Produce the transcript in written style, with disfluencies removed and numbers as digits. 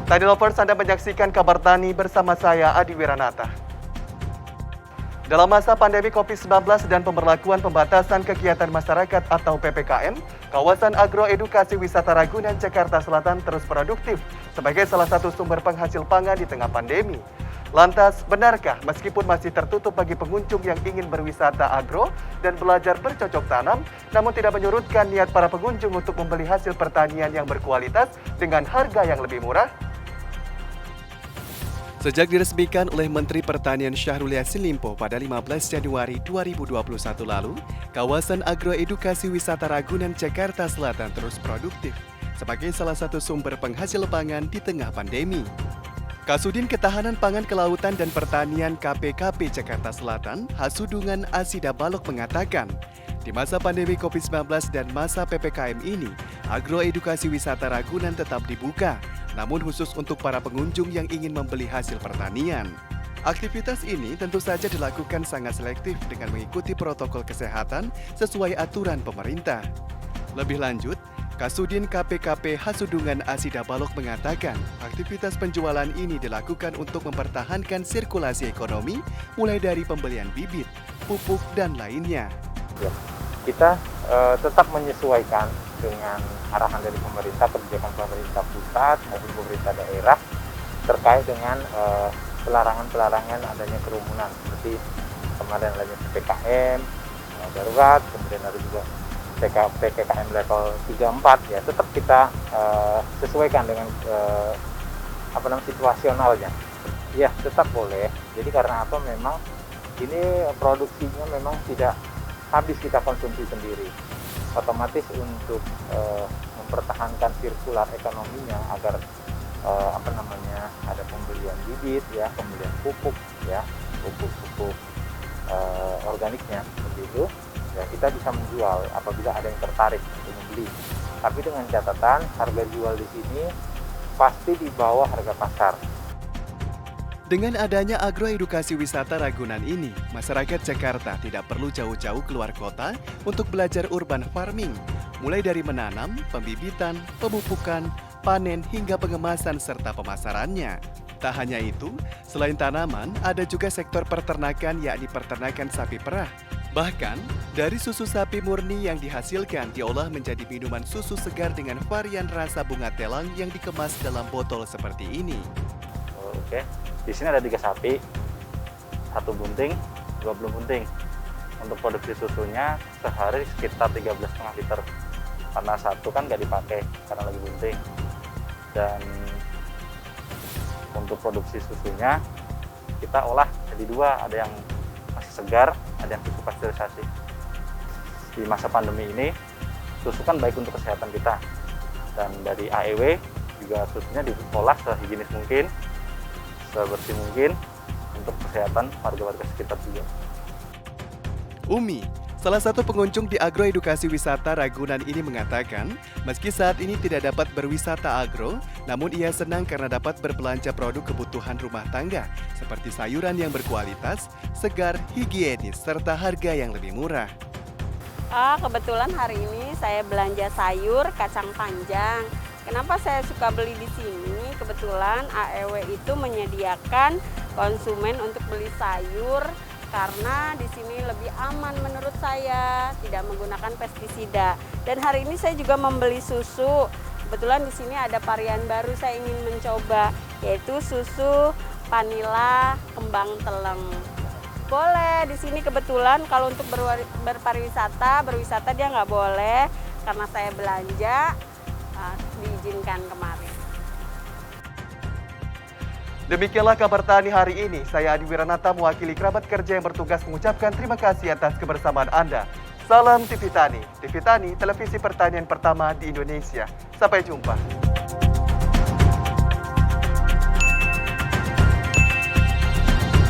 Tani Lovers, Anda menyaksikan Kabar Tani bersama saya, Adi Wiranata. Dalam masa pandemi COVID-19 dan pemberlakuan pembatasan kegiatan masyarakat atau PPKM, kawasan agroedukasi wisata Ragunan, Jakarta Selatan terus produktif sebagai salah satu sumber penghasil pangan di tengah pandemi. Lantas, benarkah meskipun masih tertutup bagi pengunjung yang ingin berwisata agro dan belajar bercocok tanam, namun tidak menyurutkan niat para pengunjung untuk membeli hasil pertanian yang berkualitas dengan harga yang lebih murah? Sejak diresmikan oleh Menteri Pertanian Syahrul Yassin Limpo pada 15 Januari 2021 lalu, kawasan agroedukasi wisata Ragunan, Jakarta Selatan terus produktif sebagai salah satu sumber penghasil pangan di tengah pandemi. Kasudin Ketahanan Pangan Kelautan dan Pertanian KPKP Jakarta Selatan, Hasudungan Asida Balok mengatakan, di masa pandemi COVID-19 dan masa PPKM ini, agroedukasi wisata Ragunan tetap dibuka, namun khusus untuk para pengunjung yang ingin membeli hasil pertanian. Aktivitas ini tentu saja dilakukan sangat selektif dengan mengikuti protokol kesehatan sesuai aturan pemerintah. Lebih lanjut, Kasudin KPKP Hasudungan Asida Balok mengatakan, aktivitas penjualan ini dilakukan untuk mempertahankan sirkulasi ekonomi, mulai dari pembelian bibit, pupuk, dan lainnya. Ya, kita tetap menyesuaikan dengan arahan dari pemerintah, kebijakan pemerintah pusat maupun pemerintah daerah terkait dengan pelarangan-pelarangan adanya kerumunan, seperti kemarin adanya PPKM darurat, kemudian ada juga PPKM level 3-4, ya tetap kita sesuaikan dengan situasionalnya. Ya tetap boleh. Jadi karena apa? Memang ini produksinya memang tidak habis kita konsumsi sendiri. Otomatis untuk mempertahankan sirkular ekonominya agar ada pembelian bibit, ya pembelian pupuk, ya pupuk organiknya seperti itu. Ya, kita bisa menjual apabila ada yang tertarik untuk membeli. Tapi dengan catatan harga jual di sini pasti di bawah harga pasar. Dengan adanya agroedukasi wisata Ragunan ini, masyarakat Jakarta tidak perlu jauh-jauh keluar kota untuk belajar urban farming, mulai dari menanam, pembibitan, pemupukan, panen, hingga pengemasan serta pemasarannya. Tak hanya itu, selain tanaman, ada juga sektor peternakan, yakni peternakan sapi perah. Bahkan, dari susu sapi murni yang dihasilkan diolah menjadi minuman susu segar dengan varian rasa bunga telang yang dikemas dalam botol seperti ini. Oke, di sini ada 3 sapi, 1 bunting, 2 belum bunting. Untuk produksi susunya sehari sekitar 13,5 liter. Karena 1 kan nggak dipakai karena lagi bunting. Dan untuk produksi susunya kita olah jadi 2, ada yang masih segar, ada yang susu pasteurisasi. Di masa pandemi ini, susu kan baik untuk kesehatan kita. Dan dari AEW juga susunya diolah sehigienis mungkin, sebersih mungkin untuk kesehatan warga-warga sekitar juga. Umi, salah satu pengunjung di agroedukasi wisata Ragunan ini mengatakan, meski saat ini tidak dapat berwisata agro, namun ia senang karena dapat berbelanja produk kebutuhan rumah tangga, seperti sayuran yang berkualitas, segar, higienis, serta harga yang lebih murah. Kebetulan hari ini saya belanja sayur, kacang panjang. Kenapa saya suka beli di sini? Kebetulan AEW itu menyediakan konsumen untuk beli sayur karena di sini lebih aman menurut saya, tidak menggunakan pestisida. Dan hari ini saya juga membeli susu. Kebetulan di sini ada varian baru saya ingin mencoba, yaitu susu vanila kembang teleng. Boleh di sini kebetulan kalau untuk berwisata dia nggak boleh karena saya belanja. Diizinkan kemarin. Demikianlah Kabar Tani hari ini. Saya Adi Wiranata mewakili kerabat kerja yang bertugas mengucapkan terima kasih atas kebersamaan Anda. Salam TV Tani. TV Tani, televisi pertanian pertama di Indonesia. Sampai jumpa.